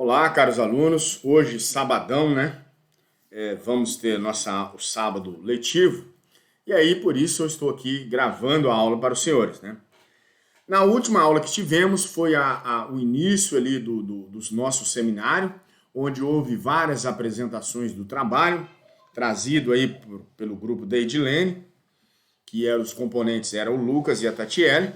Olá, caros alunos. Hoje, sabadão, né? Vamos ter o sábado letivo. E aí, por isso, eu estou aqui gravando a aula para os senhores, né? Na última aula que tivemos foi o início ali do nosso seminário, onde houve várias apresentações do trabalho, trazido aí pelo grupo da Edilene, que os componentes eram o Lucas e a Tatiele.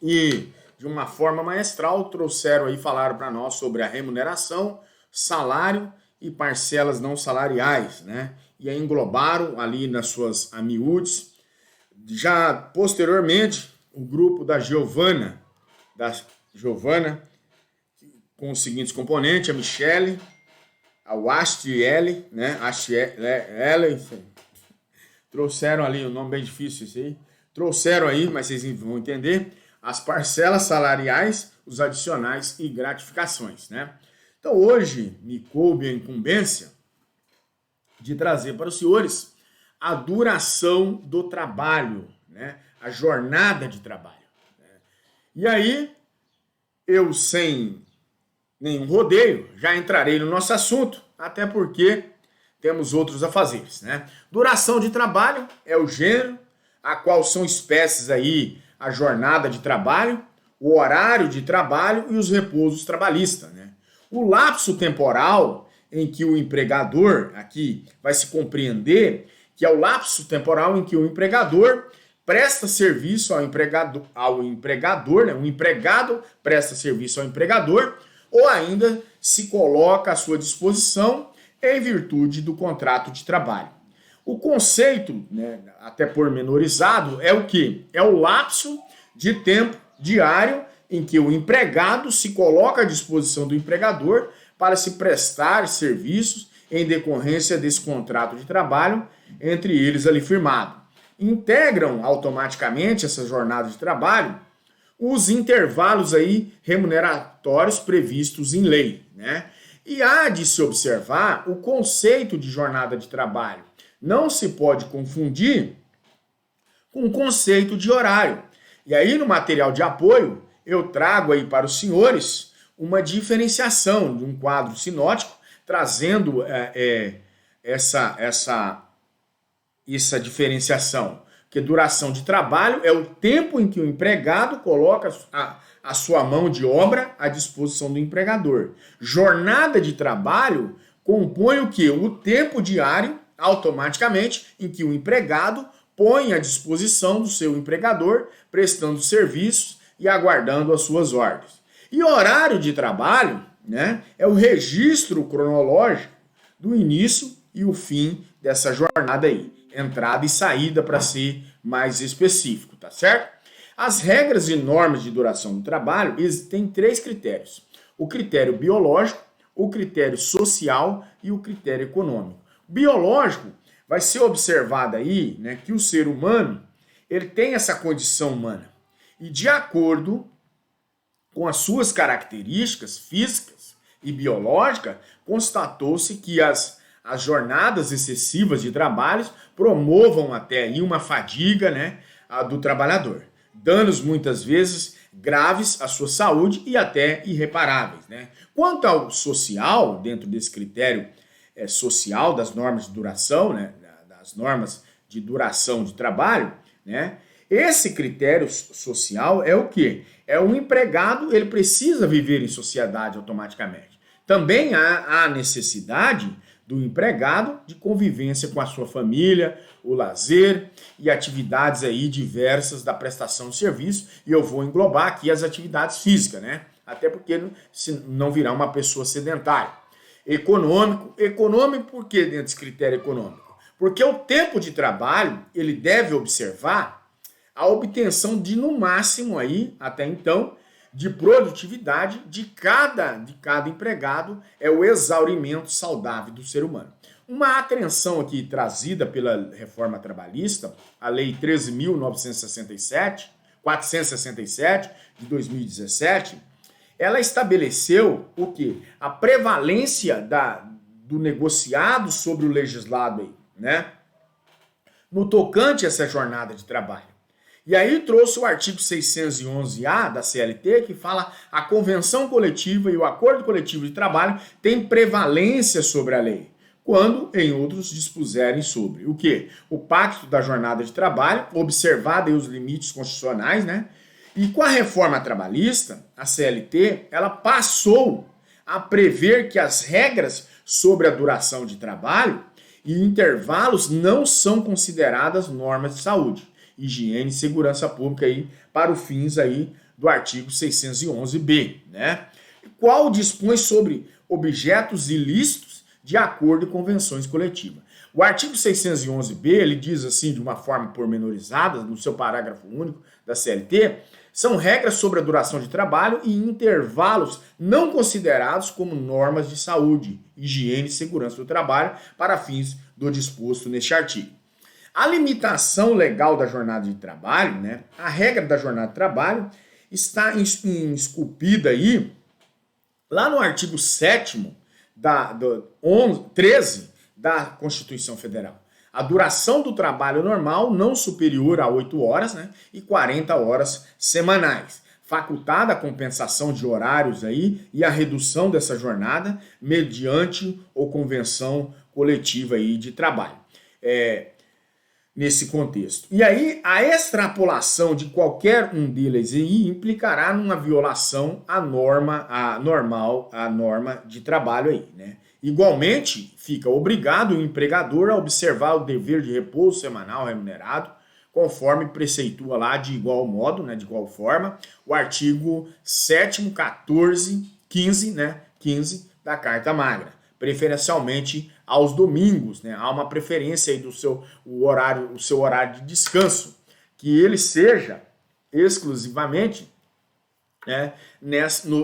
E de uma forma maestral trouxeram aí, falaram para nós sobre a remuneração, salário e parcelas não salariais, né? E aí englobaram ali nas suas amiúdes. Já posteriormente, o grupo da Giovana, com os seguintes componentes: a Michele, a Astiele, né? Astiele, trouxeram ali, um nome bem difícil esse aí, trouxeram aí, mas vocês vão entender, as parcelas salariais, os adicionais e gratificações, né? Então hoje me coube a incumbência de trazer para os senhores a duração do trabalho, né? A jornada de trabalho, né? E aí, eu sem nenhum rodeio, já entrarei no nosso assunto, até porque temos outros afazeres, né? Duração de trabalho é o gênero, a qual são espécies aí a jornada de trabalho, o horário de trabalho e os repousos trabalhistas, né? O lapso temporal em que o empregador, aqui vai se compreender que é o lapso temporal em que o empregador presta serviço ao empregador, né? O empregado presta serviço ao empregador, ou ainda se coloca à sua disposição em virtude do contrato de trabalho. O conceito, né, até pormenorizado, é o quê? É o lapso de tempo diário em que o empregado se coloca à disposição do empregador para se prestar serviços em decorrência desse contrato de trabalho entre eles ali firmado. Integram automaticamente essa jornada de trabalho os intervalos aí remuneratórios previstos em lei, né? E há de se observar o conceito de jornada de trabalho. Não se pode confundir com o conceito de horário. E aí, no material de apoio, eu trago aí para os senhores uma diferenciação de um quadro sinótico, trazendo essa diferenciação. Que duração de trabalho é o tempo em que o empregado coloca a sua mão de obra à disposição do empregador. Jornada de trabalho compõe o quê? O tempo diário, automaticamente, em que o empregado põe à disposição do seu empregador, prestando serviços e aguardando as suas ordens. E horário de trabalho, né, é o registro cronológico do início e o fim dessa jornada aí. Entrada e saída, para ser mais específico, tá certo? As regras e normas de duração do trabalho têm 3 critérios: o critério biológico, o critério social e o critério econômico. Biológico vai ser observado aí, né, que o ser humano ele tem essa condição humana e de acordo com as suas características físicas e biológicas, constatou-se que as jornadas excessivas de trabalho promovam até aí uma fadiga, né, do trabalhador. Danos muitas vezes graves à sua saúde e até irreparáveis, né? Quanto ao social, dentro desse critério social das normas de duração, né, das normas de duração de trabalho, né, esse critério social é o quê? É o empregado, ele precisa viver em sociedade automaticamente. Também há necessidade do empregado de convivência com a sua família, o lazer e atividades aí diversas da prestação de serviço, e eu vou englobar aqui as atividades físicas, né? Até porque não virá uma pessoa sedentária. Econômico por que dentro desse critério econômico? Porque o tempo de trabalho, ele deve observar a obtenção de, no máximo aí, até então, de produtividade de cada empregado, é o exaurimento saudável do ser humano. Uma atenção aqui trazida pela reforma trabalhista, a lei 13.467 de 2017, ela estabeleceu o quê? A prevalência do negociado sobre o legislado aí, né? No tocante a essa jornada de trabalho. E aí trouxe o artigo 611-A da CLT, que fala a convenção coletiva e o acordo coletivo de trabalho têm prevalência sobre a lei, quando em outros dispuserem sobre o quê? O pacto da jornada de trabalho, observado aí os limites constitucionais, né? E com a reforma trabalhista, a CLT, ela passou a prever que as regras sobre a duração de trabalho e intervalos não são consideradas normas de saúde, higiene e segurança pública aí para os fins aí do artigo 611-B, né? Qual dispõe sobre objetos ilícitos de acordo e convenções coletivas. O artigo 611-B, ele diz assim de uma forma pormenorizada, no seu parágrafo único da CLT, são regras sobre a duração de trabalho e intervalos não considerados como normas de saúde, higiene e segurança do trabalho para fins do disposto neste artigo. A limitação legal da jornada de trabalho, né, a regra da jornada de trabalho está esculpida aí lá no artigo 7º 13 da Constituição Federal. A duração do trabalho normal não superior a 8 horas, né, e 40 horas semanais. Facultada a compensação de horários aí e a redução dessa jornada mediante ou convenção coletiva aí de trabalho. Nesse contexto. E aí, a extrapolação de qualquer um deles aí implicará numa violação à norma de trabalho aí, né? Igualmente, fica obrigado o empregador a observar o dever de repouso semanal remunerado, conforme preceitua lá de igual modo, né, de igual forma, o artigo 7º, 14, 15, né, 15 da Carta Magna, preferencialmente aos domingos, né? Há uma preferência aí do seu horário de descanso, que ele seja exclusivamente, né,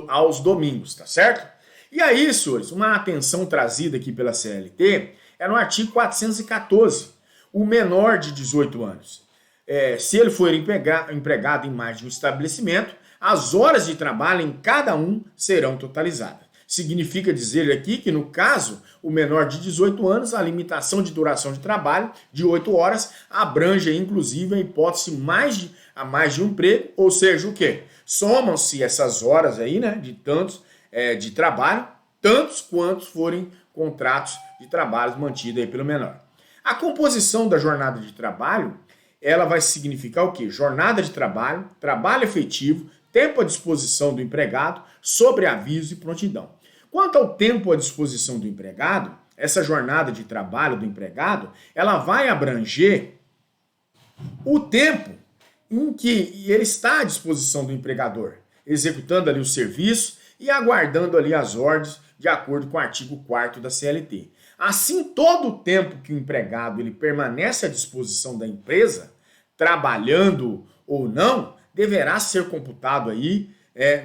aos domingos, tá certo? E aí, senhores, uma atenção trazida aqui pela CLT é no artigo 414, o menor de 18 anos. Se ele for empregado em mais de um estabelecimento, as horas de trabalho em cada um serão totalizadas. Significa dizer aqui que, no caso, o menor de 18 anos, a limitação de duração de trabalho de 8 horas abrange, inclusive, a hipótese a mais de um emprego, ou seja, o quê? Somam-se essas horas aí, né, de trabalho, tantos quantos forem contratos de trabalho mantidos aí pelo menor. A composição da jornada de trabalho, ela vai significar o quê? Jornada de trabalho, trabalho efetivo, tempo à disposição do empregado, sobreaviso e prontidão. Quanto ao tempo à disposição do empregado, essa jornada de trabalho do empregado, ela vai abranger o tempo em que ele está à disposição do empregador, executando ali o serviço e aguardando ali as ordens de acordo com o artigo 4º da CLT. Assim, todo o tempo que o empregado ele permanece à disposição da empresa, trabalhando ou não, deverá ser computado aí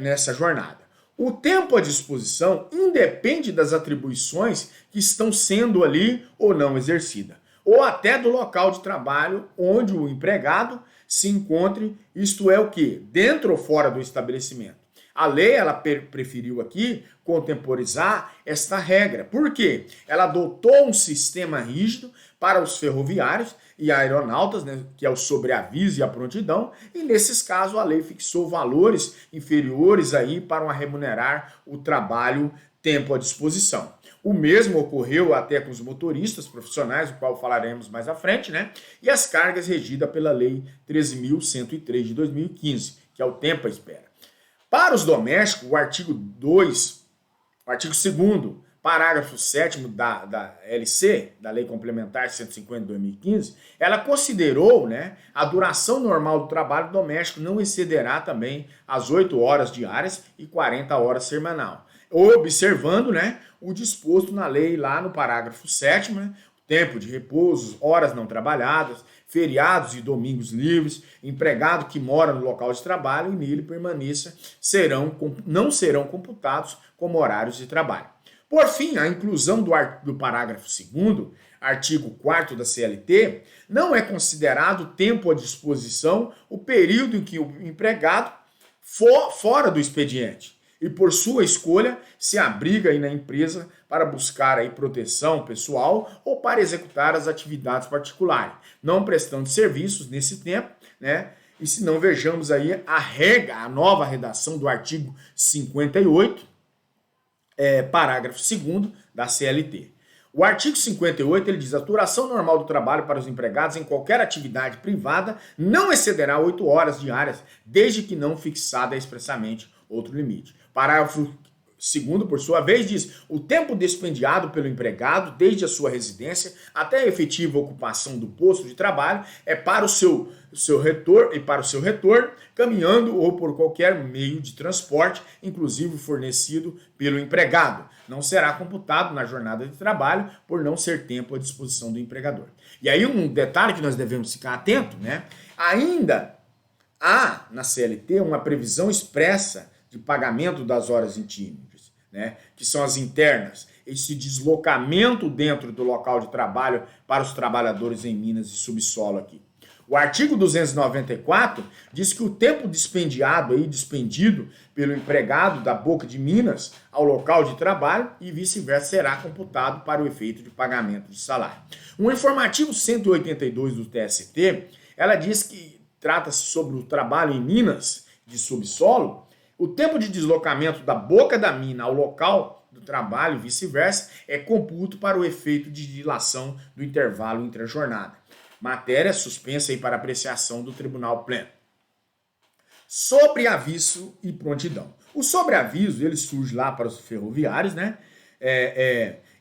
nessa jornada. O tempo à disposição independe das atribuições que estão sendo ali ou não exercidas, ou até do local de trabalho onde o empregado se encontre, isto é o quê? Dentro ou fora do estabelecimento. A lei, ela preferiu aqui contemporizar esta regra. Por quê? Ela adotou um sistema rígido para os ferroviários e aeronautas, né, que é o sobreaviso e a prontidão, e nesses casos a lei fixou valores inferiores aí para remunerar o trabalho tempo à disposição. O mesmo ocorreu até com os motoristas profissionais, o qual falaremos mais à frente, né? E as cargas regidas pela Lei 13.103 de 2015, que é o tempo à espera. Para os domésticos, o artigo 2º, parágrafo 7º da LC, da Lei Complementar 150 de 2015, ela considerou, né, a duração normal do trabalho doméstico não excederá também as 8 horas diárias e 40 horas semanal, observando, né, o disposto na lei lá no parágrafo 7º, né, tempo de repouso, horas não trabalhadas, feriados e domingos livres, empregado que mora no local de trabalho e nele permaneça, não serão computados como horários de trabalho. Por fim, a inclusão do parágrafo 2º, artigo 4º da CLT, não é considerado tempo à disposição o período em que o empregado for fora do expediente e, por sua escolha, se abriga aí na empresa para buscar aí proteção pessoal ou para executar as atividades particulares, não prestando serviços nesse tempo, né? E se não, vejamos aí a nova redação do artigo 58, parágrafo 2º da CLT. O artigo 58, ele diz: a duração normal do trabalho para os empregados em qualquer atividade privada não excederá 8 horas diárias, desde que não fixada expressamente outro limite. Parágrafo 2º, por sua vez, diz: o tempo dispendiado pelo empregado, desde a sua residência até a efetiva ocupação do posto de trabalho, é para o seu retorno, caminhando ou por qualquer meio de transporte, inclusive fornecido pelo empregado. Não será computado na jornada de trabalho por não ser tempo à disposição do empregador. E aí um detalhe que nós devemos ficar atento, né? Ainda há na CLT uma previsão expressa de pagamento das horas intímeras, né? Que são as internas. Esse deslocamento dentro do local de trabalho para os trabalhadores em minas e subsolo aqui. O artigo 294 diz que o tempo dispendido pelo empregado da boca de minas ao local de trabalho e vice-versa será computado para o efeito de pagamento de salário. O informativo 182 do TST, ela diz que trata-se sobre o trabalho em minas de subsolo. O tempo de deslocamento da boca da mina ao local do trabalho e vice-versa é computo para o efeito de dilação do intervalo entre a jornada. Matéria suspensa aí para apreciação do Tribunal Pleno. Sobreaviso e prontidão. O sobreaviso, ele surge lá para os ferroviários, né?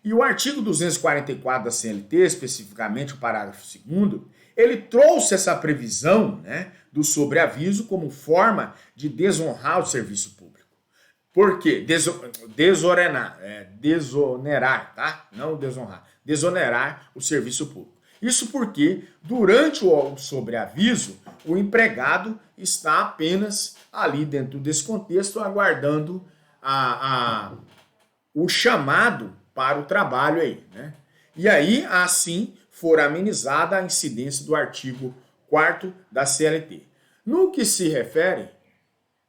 E o artigo 244 da CLT, especificamente o parágrafo 2º, ele trouxe essa previsão, né, do sobreaviso como forma de desonrar o serviço público. Por quê? Desonerar, tá? Não desonrar. Desonerar o serviço público. Isso porque, durante o sobreaviso, o empregado está apenas ali dentro desse contexto, aguardando o chamado para o trabalho aí, né? E aí, assim, for amenizada a incidência do artigo 4º da CLT. No que se refere,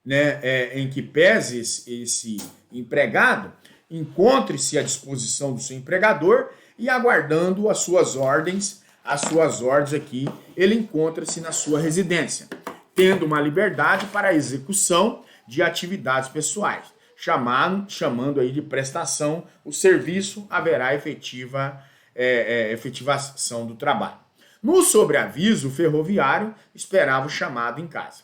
né, em que pese esse empregado, encontre-se à disposição do seu empregador e aguardando as suas ordens aqui, ele encontra-se na sua residência, tendo uma liberdade para a execução de atividades pessoais, chamando aí de prestação o serviço, haverá efetivação do trabalho. No sobreaviso, o ferroviário esperava o chamado em casa.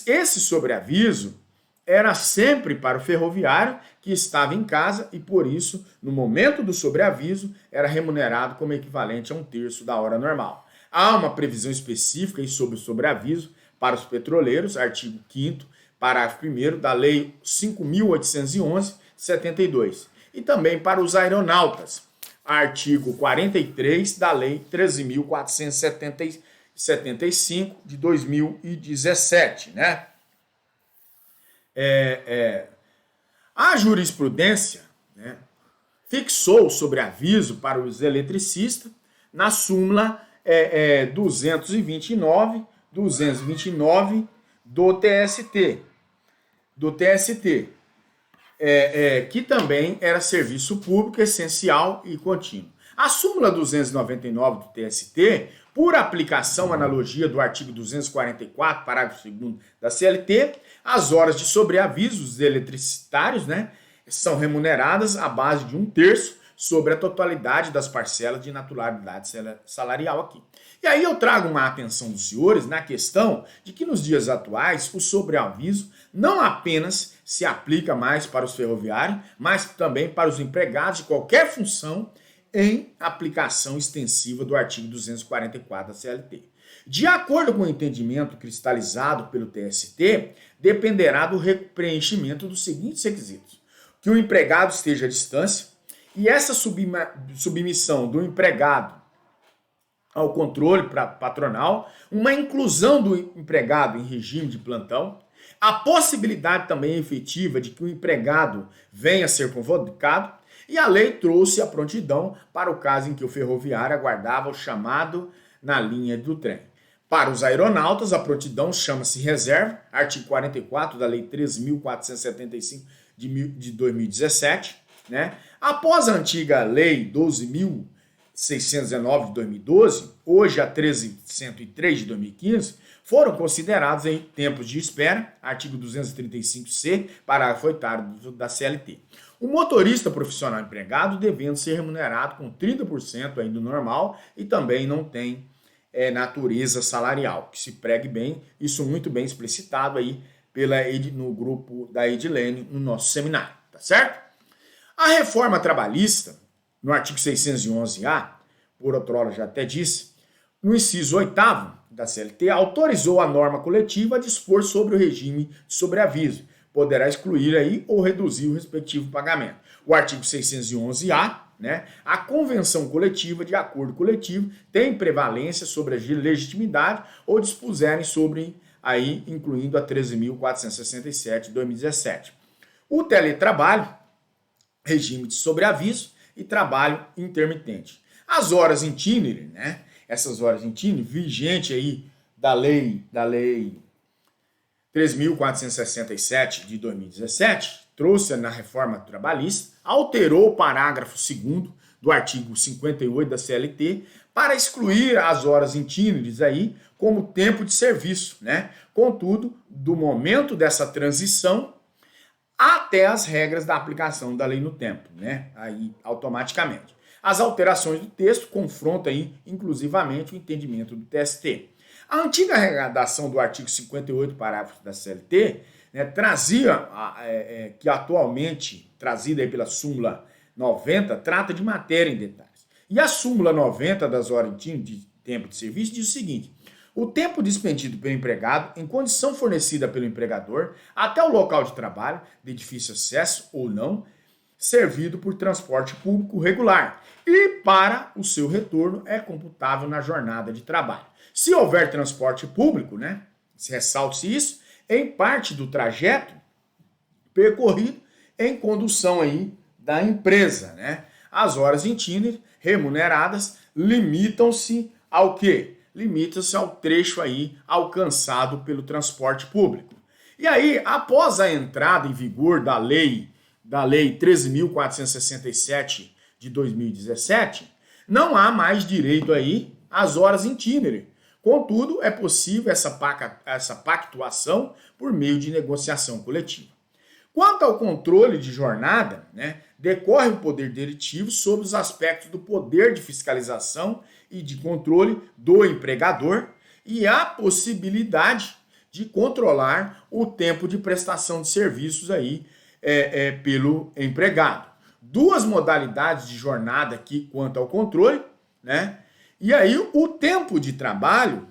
Esse sobreaviso era sempre para o ferroviário que estava em casa e, por isso, no momento do sobreaviso, era remunerado como equivalente a 1/3 da hora normal. Há uma previsão específica sobre o sobreaviso para os petroleiros, artigo 5º, parágrafo 1º da Lei 5.811, 72. E também para os aeronautas, artigo 43 da Lei 13.475 de 2017, né? A jurisprudência, né, fixou o sobreaviso para os eletricistas na súmula 229 do TST, que também era serviço público essencial e contínuo. A súmula 299 do TST, por aplicação analogia do artigo 244, parágrafo 2º da CLT, as horas de sobreaviso dos eletricitários, né, são remuneradas à base de 1/3 sobre a totalidade das parcelas de naturalidade salarial aqui. E aí eu trago uma atenção dos senhores na questão de que nos dias atuais o sobreaviso não apenas se aplica mais para os ferroviários, mas também para os empregados de qualquer função em aplicação extensiva do artigo 244 da CLT. De acordo com o entendimento cristalizado pelo TST, dependerá do preenchimento dos seguintes requisitos: que o empregado esteja à distância, e essa submissão do empregado ao controle patronal, uma inclusão do empregado em regime de plantão, a possibilidade também efetiva de que o empregado venha a ser convocado, e a lei trouxe a prontidão para o caso em que o ferroviário aguardava o chamado na linha do trem. Para os aeronautas, a prontidão chama-se reserva, artigo 44 da Lei 13.475 de 2017, né? Após a antiga Lei 12.000 619 de 2012, hoje a 1303 de 2015, foram considerados em tempos de espera, artigo 235C, parágrafo 8º da CLT. O motorista profissional empregado devendo ser remunerado com 30% aí do normal e também não tem natureza salarial, que se pregue bem, isso muito bem explicitado aí no grupo da Edilene no nosso seminário, tá certo? A reforma trabalhista, no artigo 611-A, por outrora já até disse, no inciso 8º da CLT, autorizou a norma coletiva a dispor sobre o regime de sobreaviso, poderá excluir aí ou reduzir o respectivo pagamento. O artigo 611-A, né, a convenção coletiva de acordo coletivo tem prevalência sobre a legitimidade ou dispuserem sobre, aí, incluindo a 13.467 de 2017. O teletrabalho, regime de sobreaviso e trabalho intermitente. As horas itinere, né, essas horas itinere, vigente aí da lei 3.467 de 2017, trouxe na reforma trabalhista, alterou o parágrafo 2º do artigo 58 da CLT para excluir as horas itíneres aí como tempo de serviço, né? Contudo, do momento dessa transição até as regras da aplicação da lei no tempo, né? Aí, automaticamente. As alterações do texto confrontam aí, inclusivamente, o entendimento do TST. A antiga redação do artigo 58, parágrafo da CLT, né, trazia, que atualmente, trazida aí pela súmula 90, trata de matéria em detalhes. E a súmula 90 das horas de tempo de serviço diz o seguinte: o tempo dispendido pelo empregado, em condição fornecida pelo empregador, até o local de trabalho, de difícil acesso ou não, servido por transporte público regular, e para o seu retorno é computável na jornada de trabalho. Se houver transporte público, né, ressalte-se isso, em parte do trajeto percorrido em condução aí da empresa, né? As horas itinere remuneradas limitam-se ao quê? Limitam-se ao trecho aí alcançado pelo transporte público. E aí, após a entrada em vigor da lei 13.467 de 2017, não há mais direito aí às horas itinere. Contudo, é possível essa pactuação por meio de negociação coletiva. Quanto ao controle de jornada, né, decorre o poder diretivo sobre os aspectos do poder de fiscalização e de controle do empregador e a possibilidade de controlar o tempo de prestação de serviços aí pelo empregado. Duas modalidades de jornada aqui quanto ao controle, né? E aí o tempo de trabalho,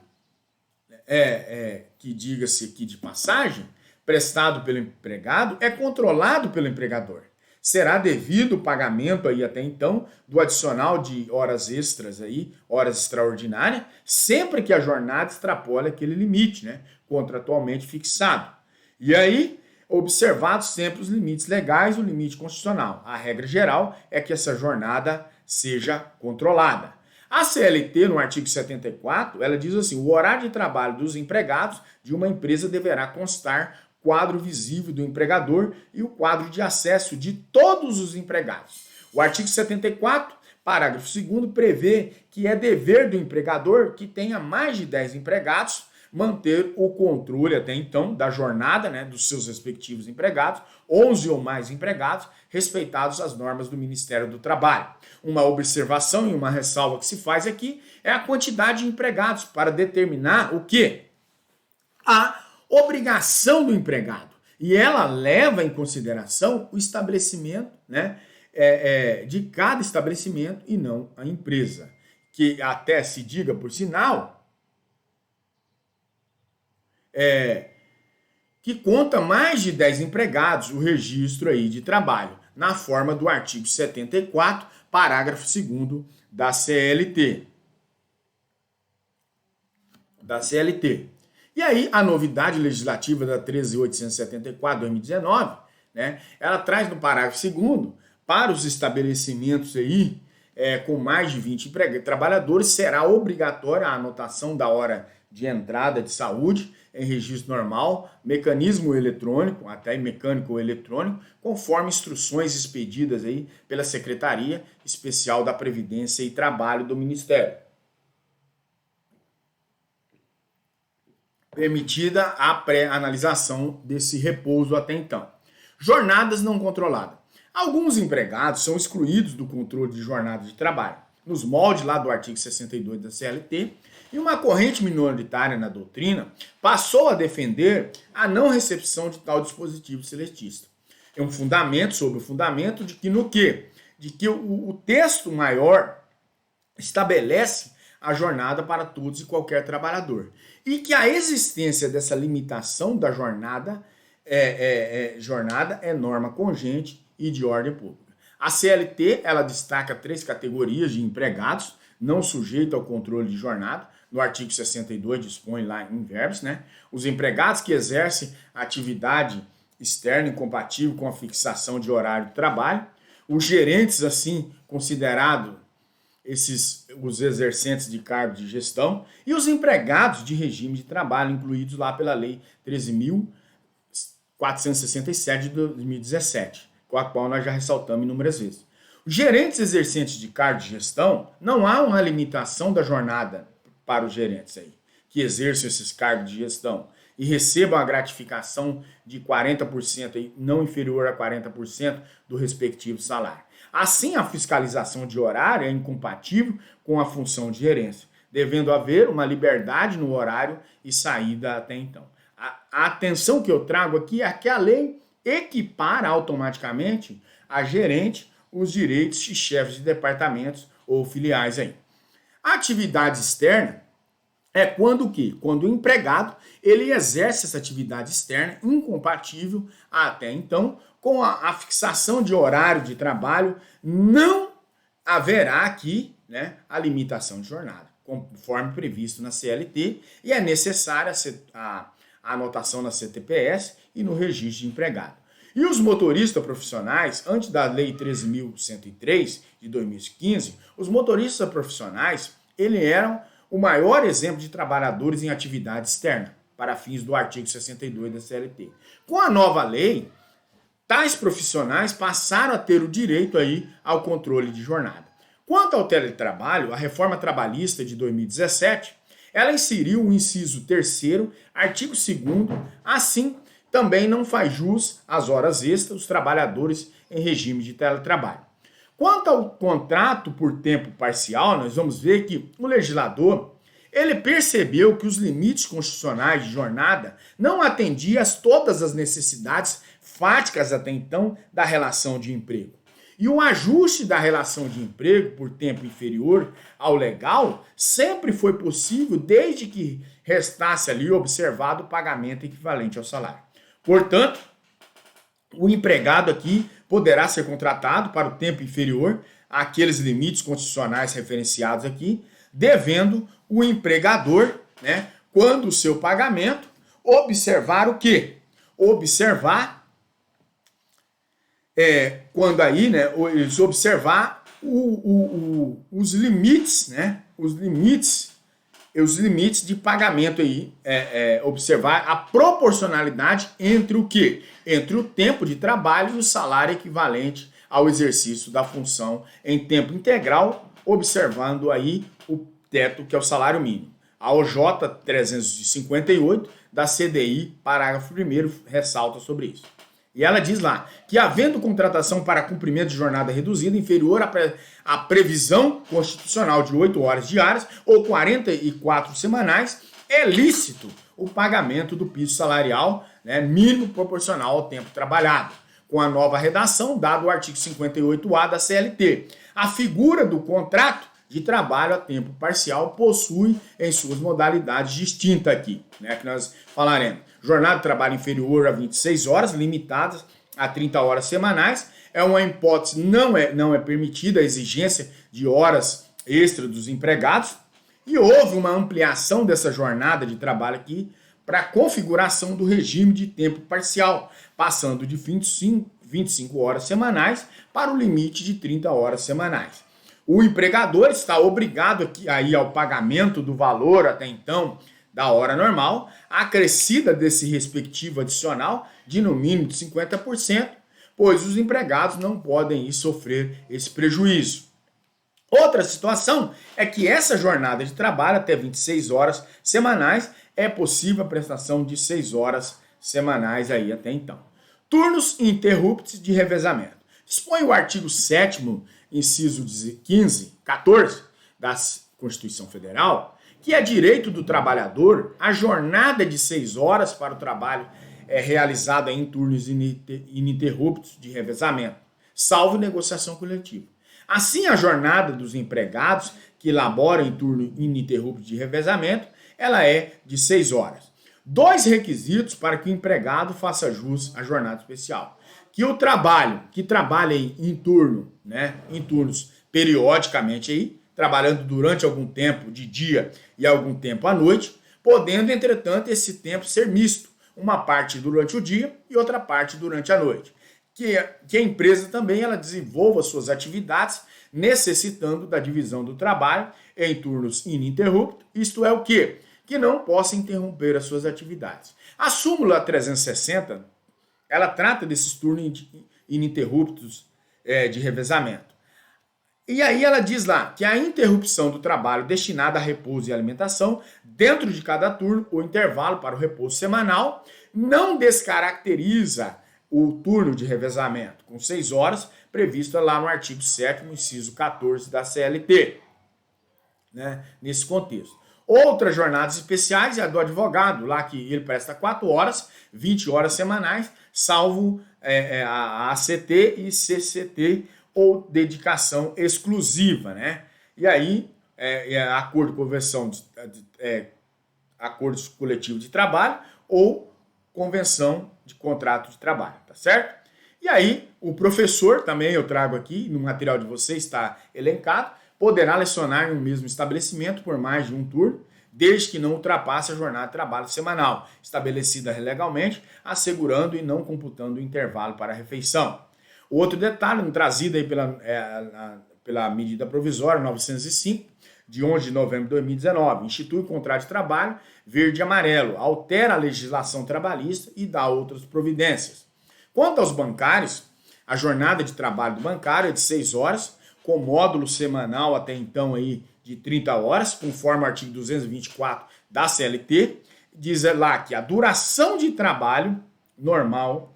que diga-se aqui de passagem, prestado pelo empregado, é controlado pelo empregador. Será devido o pagamento aí até então do adicional de horas extras aí, horas extraordinárias, sempre que a jornada extrapole aquele limite, né, contratualmente fixado. E aí, observados sempre os limites legais e o limite constitucional. A regra geral é que essa jornada seja controlada. A CLT, no artigo 74, ela diz assim: o horário de trabalho dos empregados de uma empresa deverá constar quadro visível do empregador e o quadro de acesso de todos os empregados. O artigo 74, parágrafo 2º, prevê que é dever do empregador que tenha mais de 10 empregados manter o controle até então da jornada, né, dos seus respectivos empregados, 11 ou mais empregados, respeitados as normas do Ministério do Trabalho. Uma observação e uma ressalva que se faz aqui é a quantidade de empregados para determinar o quê? A obrigação do empregado. E ela leva em consideração o estabelecimento, né, de cada estabelecimento e não a empresa. Que até se diga por sinal, que conta mais de 10 empregados o registro aí de trabalho, na forma do artigo 74, parágrafo 2º da CLT. E aí, a novidade legislativa da 13.874/2019, né, ela traz no parágrafo 2º, para os estabelecimentos aí, com mais de 20 trabalhadores, será obrigatória a anotação da hora de entrada de saúde em registro normal, mecanismo eletrônico, até mecânico ou eletrônico, conforme instruções expedidas aí pela Secretaria Especial da Previdência e Trabalho do Ministério. Permitida a pré-analisação desse repouso até então. Jornadas não controladas. Alguns empregados são excluídos do controle de jornada de trabalho, nos moldes lá do artigo 62 da CLT, e uma corrente minoritária na doutrina passou a defender a não recepção de tal dispositivo seletista. É um fundamento sobre o fundamento de que o texto maior estabelece a jornada para todos e qualquer trabalhador. E que a existência dessa limitação da jornada é norma congente e de ordem pública. A CLT, ela destaca 3 categorias de empregados não sujeitos ao controle de jornada. No artigo 62 dispõe lá em verbos, né? Os empregados que exercem atividade externa incompatível com a fixação de horário de trabalho. Os gerentes, assim, considerados os exercentes de cargo de gestão. E os empregados de regime de trabalho, incluídos lá pela Lei 13.467 de 2017, com a qual nós já ressaltamos inúmeras vezes. Os gerentes exercentes de cargo de gestão, não há uma limitação da jornada para os gerentes aí, que exerçam esses cargos de gestão e recebam a gratificação de 40%, aí, não inferior a 40% do respectivo salário. Assim, a fiscalização de horário é incompatível com a função de gerência, devendo haver uma liberdade no horário e saída até então. A atenção que eu trago aqui é que a lei equipara automaticamente a gerente os direitos de chefes de departamentos ou filiais aí. A atividade externa é quando o quê? Quando o empregado ele exerce essa atividade externa incompatível até então com a fixação de horário de trabalho, não haverá aqui, né, a limitação de jornada, conforme previsto na CLT, e é necessária a anotação na CTPS e no registro de empregado. E os motoristas profissionais, antes da Lei 13.103 de 2015, os motoristas profissionais, eles eram o maior exemplo de trabalhadores em atividade externa, para fins do artigo 62 da CLT. Com a nova lei, tais profissionais passaram a ter o direito aí ao controle de jornada. Quanto ao teletrabalho, a reforma trabalhista de 2017, ela inseriu o inciso 3º, artigo 2º, assim também não faz jus às horas extras dos trabalhadores em regime de teletrabalho. Quanto ao contrato por tempo parcial, nós vamos ver que o legislador ele percebeu que os limites constitucionais de jornada não atendiam a todas as necessidades fáticas até então da relação de emprego. E o ajuste da relação de emprego por tempo inferior ao legal sempre foi possível desde que restasse ali observado o pagamento equivalente ao salário. Portanto, o empregado aqui poderá ser contratado para o tempo inferior àqueles limites constitucionais referenciados aqui, devendo o empregador, né, quando o seu pagamento, observar o quê? Observar, quando aí, né, observar os limites, né, os limites de pagamento aí, observar a proporcionalidade entre o quê? Entre o tempo de trabalho e o salário equivalente ao exercício da função em tempo integral, observando aí o teto que é o salário mínimo. A OJ 358 da CDI, parágrafo 1º, ressalta sobre isso. E ela diz lá que, havendo contratação para cumprimento de jornada reduzida inferior à previsão constitucional de 8 horas diárias ou 44 semanais, é lícito o pagamento do piso salarial, né, mínimo proporcional ao tempo trabalhado, com a nova redação, dado o artigo 58A da CLT. A figura do contrato de trabalho a tempo parcial possui em suas modalidades distintas aqui, né, que nós falaremos. Jornada de trabalho inferior a 26 horas, limitadas a 30 horas semanais. É uma hipótese, não é permitida a exigência de horas extras dos empregados. E houve uma ampliação dessa jornada de trabalho aqui para a configuração do regime de tempo parcial, passando de 25 horas semanais para o limite de 30 horas semanais. O empregador está obrigado aqui aí ao pagamento do valor até então da hora normal, acrescida desse respectivo adicional de no mínimo de 50%, pois os empregados não podem sofrer esse prejuízo. Outra situação é que essa jornada de trabalho até 26 horas semanais é possível a prestação de 6 horas semanais aí até então. Turnos ininterruptos de revezamento. Dispõe o artigo 7º, inciso 15, 14 da Constituição Federal, que é direito do trabalhador a jornada de 6 horas para o trabalho realizado em turnos ininterruptos de revezamento, salvo negociação coletiva. Assim, a jornada dos empregados que elaboram em turno ininterrupto de revezamento, ela é de 6 horas. 2 requisitos para que o empregado faça jus à jornada especial. Que o trabalho, que trabalha em turno, né, em turnos periodicamente aí, trabalhando durante algum tempo de dia e algum tempo à noite, podendo, entretanto, esse tempo ser misto, uma parte durante o dia e outra parte durante a noite. Que a empresa também ela desenvolva suas atividades necessitando da divisão do trabalho em turnos ininterruptos, isto é o quê? Que não possa interromper as suas atividades. A súmula 360, ela trata desses turnos ininterruptos de revezamento. E aí ela diz lá que a interrupção do trabalho destinada a repouso e alimentação dentro de cada turno, o intervalo para o repouso semanal, não descaracteriza o turno de revezamento com 6 horas, previsto lá no artigo 7º, inciso 14 da CLT, né, nesse contexto. Outras jornadas especiais é a do advogado, lá que ele presta 4 horas, 20 horas semanais, salvo a ACT e CCT, ou dedicação exclusiva, né? E aí, acordo de convenção, acordos coletivos de trabalho ou convenção de contrato de trabalho, tá certo? E aí, o professor, também eu trago aqui, no material de vocês está elencado, poderá lecionar em um mesmo estabelecimento por mais de um turno, desde que não ultrapasse a jornada de trabalho semanal, estabelecida legalmente, assegurando e não computando o intervalo para a refeição. O outro detalhe, trazido aí pela medida provisória 905, de 11 de novembro de 2019, institui o contrato de trabalho verde e amarelo, altera a legislação trabalhista e dá outras providências. Quanto aos bancários, a jornada de trabalho do bancário é de 6 horas, com módulo semanal até então aí de 30 horas, conforme o artigo 224 da CLT, diz lá que a duração de trabalho normal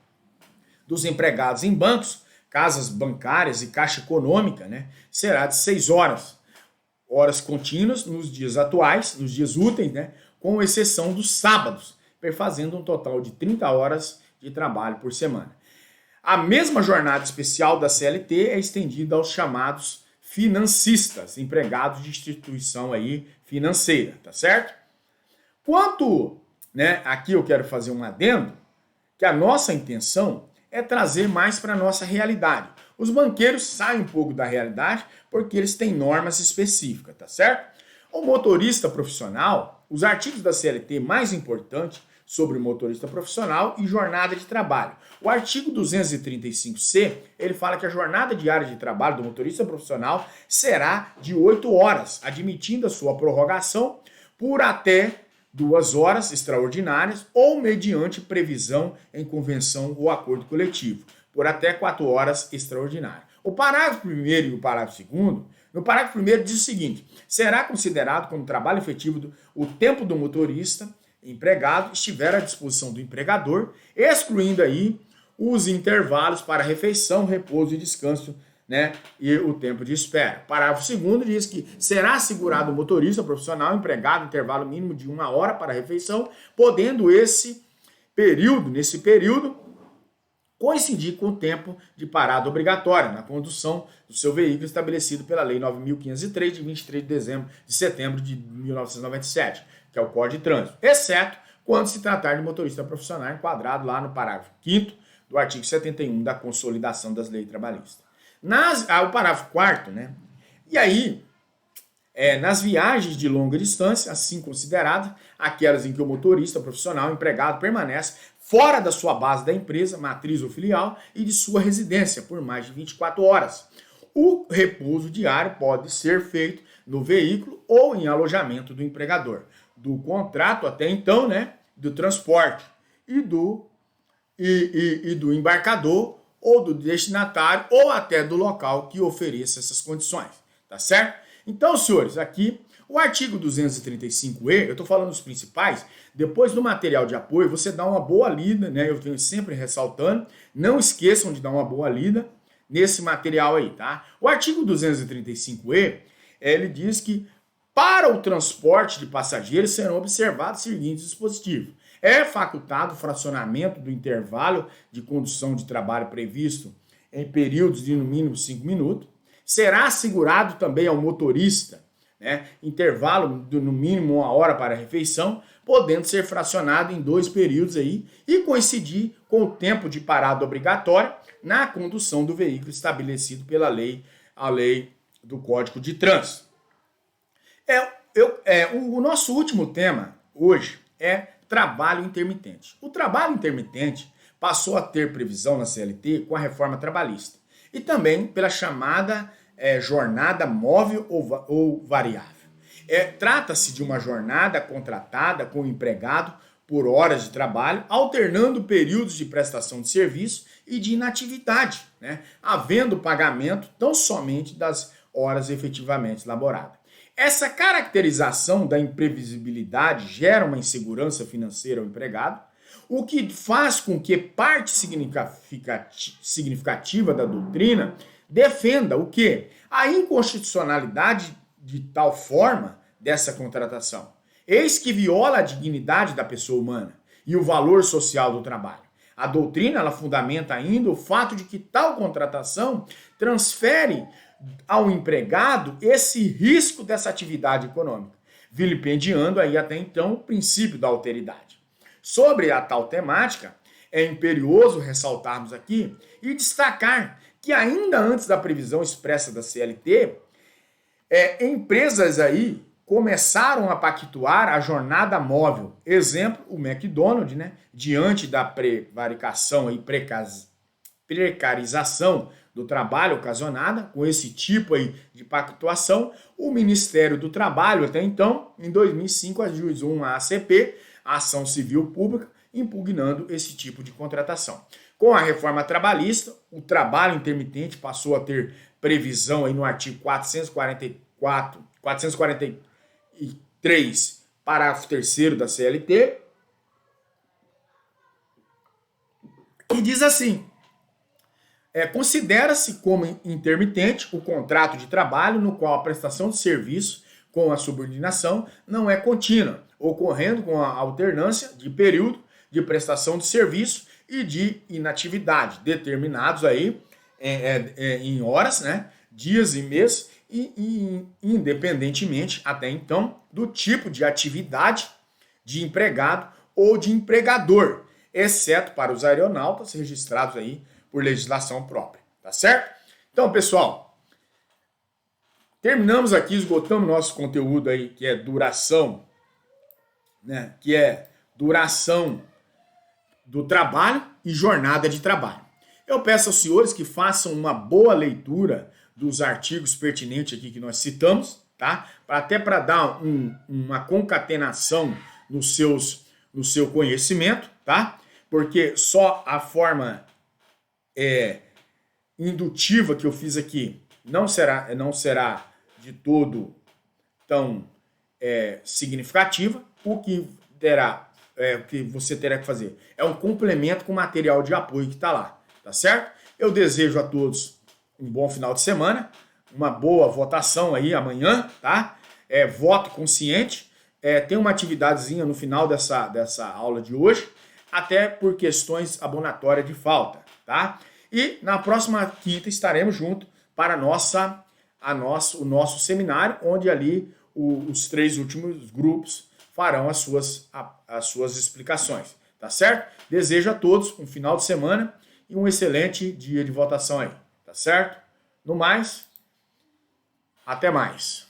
dos empregados em bancos, casas bancárias e caixa econômica, né, será de 6 horas contínuas nos dias atuais, nos dias úteis, né, com exceção dos sábados, perfazendo um total de 30 horas de trabalho por semana. A mesma jornada especial da CLT é estendida aos chamados financistas, empregados de instituição aí financeira, tá certo? Quanto, né, aqui eu quero fazer um adendo, que a nossa intenção é trazer mais para a nossa realidade. Os banqueiros saem um pouco da realidade porque eles têm normas específicas, tá certo? O motorista profissional, os artigos da CLT mais importantes sobre o motorista profissional e jornada de trabalho. O artigo 235C, ele fala que a jornada diária de trabalho do motorista profissional será de 8 horas, admitindo a sua prorrogação por até 2 horas extraordinárias ou mediante previsão em convenção ou acordo coletivo, por até 4 horas extraordinárias. O parágrafo 1º e o parágrafo 2º, no parágrafo 1º diz o seguinte: será considerado como trabalho efetivo o tempo do motorista empregado estiver à disposição do empregador, excluindo aí os intervalos para refeição, repouso e descanso, né, e o tempo de espera. Parágrafo 2º diz que será assegurado o motorista profissional empregado intervalo mínimo de 1 hora para a refeição, podendo nesse período, coincidir com o tempo de parada obrigatória na condução do seu veículo estabelecido pela Lei 9.503, de 23 de setembro de 1997, que é o Código de Trânsito, exceto quando se tratar de motorista profissional enquadrado lá no parágrafo 5º do artigo 71 da Consolidação das Leis Trabalhistas. O parágrafo 4º, né? E aí, nas viagens de longa distância, assim consideradas, aquelas em que o motorista profissional empregado permanece fora da sua base da empresa, matriz ou filial, e de sua residência por mais de 24 horas. O repouso diário pode ser feito no veículo ou em alojamento do empregador. do contrato até então, né, do transporte e do embarcador ou do destinatário ou até do local que ofereça essas condições, tá certo? Então, senhores, aqui o artigo 235E, eu estou falando dos principais, depois do material de apoio você dá uma boa lida, né? Eu venho sempre ressaltando, não esqueçam de dar uma boa lida nesse material aí, tá? O artigo 235E, ele diz que para o transporte de passageiros serão observados os seguintes dispositivos. É facultado o fracionamento do intervalo de condução de trabalho previsto em períodos de no mínimo 5 minutos. Será assegurado também ao motorista, né, intervalo de no mínimo 1 hora para a refeição, podendo ser fracionado em 2 períodos aí e coincidir com o tempo de parada obrigatória na condução do veículo estabelecido pela lei, a lei do Código de Trânsito. O nosso último tema hoje é trabalho intermitente. O trabalho intermitente passou a ter previsão na CLT com a reforma trabalhista e também pela chamada jornada móvel ou variável. Trata-se de uma jornada contratada com o empregado por horas de trabalho, alternando períodos de prestação de serviço e de inatividade, né, havendo pagamento tão somente das horas efetivamente laboradas. Essa caracterização da imprevisibilidade gera uma insegurança financeira ao empregado, o que faz com que parte significativa da doutrina defenda o quê? A inconstitucionalidade de tal forma dessa contratação. Eis que viola a dignidade da pessoa humana e o valor social do trabalho. A doutrina ela fundamenta ainda o fato de que tal contratação transfere ao empregado esse risco dessa atividade econômica, vilipendiando aí até então o princípio da alteridade. Sobre a tal temática, é imperioso ressaltarmos aqui e destacar que ainda antes da previsão expressa da CLT, empresas aí começaram a pactuar a jornada móvel. Exemplo, o McDonald's, né? Diante da prevaricação e precarização do trabalho ocasionada com esse tipo aí de pactuação, o Ministério do Trabalho, até então, em 2005, ajuizou uma ACP, a Ação Civil Pública, impugnando esse tipo de contratação. Com a reforma trabalhista, o trabalho intermitente passou a ter previsão aí no artigo 443, parágrafo 3º da CLT, que diz assim: considera-se como intermitente o contrato de trabalho no qual a prestação de serviço com a subordinação não é contínua, ocorrendo com a alternância de período de prestação de serviço e de inatividade, determinados aí em horas, né, dias e meses, e independentemente até então do tipo de atividade de empregado ou de empregador, exceto para os aeronautas registrados aí por legislação própria, tá certo? Então, pessoal, terminamos aqui, esgotamos nosso conteúdo aí, que é duração, né? Que é duração do trabalho e jornada de trabalho. Eu peço aos senhores que façam uma boa leitura dos artigos pertinentes aqui que nós citamos, tá? Até para dar uma concatenação no seu conhecimento, tá? Porque só a forma indutiva que eu fiz aqui não será de todo tão significativa. O que você terá que fazer é um complemento com o material de apoio que está lá, tá certo? Eu desejo a todos um bom final de semana, uma boa votação aí amanhã, tá? Voto consciente. Tem uma atividadezinha no final dessa aula de hoje, até por questões abonatórias de falta, tá? E na próxima quinta estaremos juntos para o nosso seminário, onde ali os 3 últimos grupos farão as suas explicações, tá certo? Desejo a todos um final de semana e um excelente dia de votação aí, tá certo? No mais, até mais.